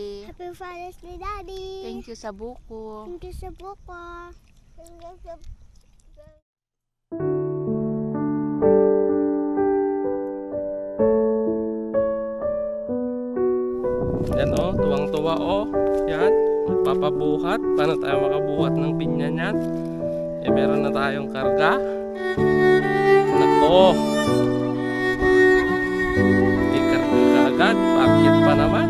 Happy Father's Day, Daddy. Thank you sa buko. Thank you sa buko. Thank you sa... Yan o, tuwang-tuwa o. Yan, magpapabuhat. Paano tayo makabuhat ng pinya niyan? Eh, meron na tayong karga. Nako. Hindi karga agad. Pakit pa naman.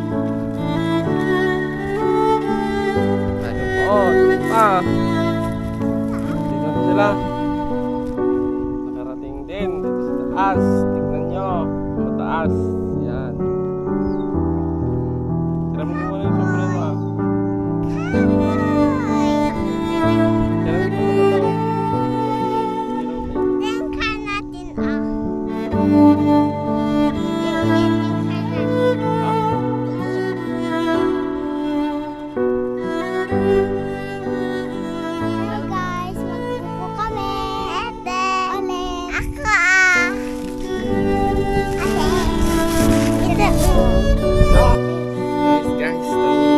Ano po? Pa. Tignan mo sila. Nakarating din dito sa taas. Tignan nyo. Mataas. Yan. Tira mo muna yung problema. Tingnan natin ang... Hello guys, magpupo kami. Ate. Ulit. Ako. Ate. Ito. Yes guys, ulit.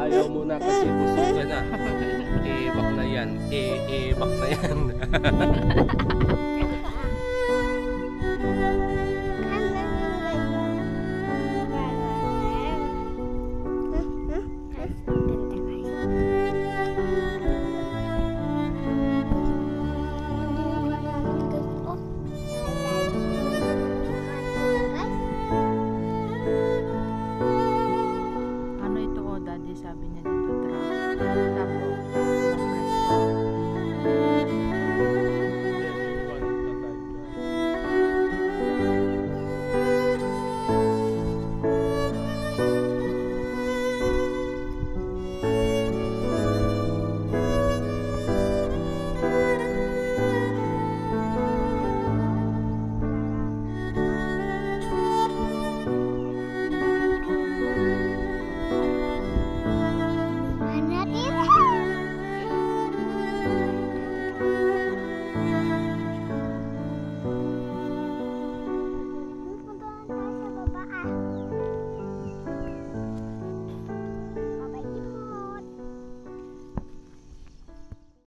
Ayaw mo na kasi busog ka na. Bak na yan. Bak na yan.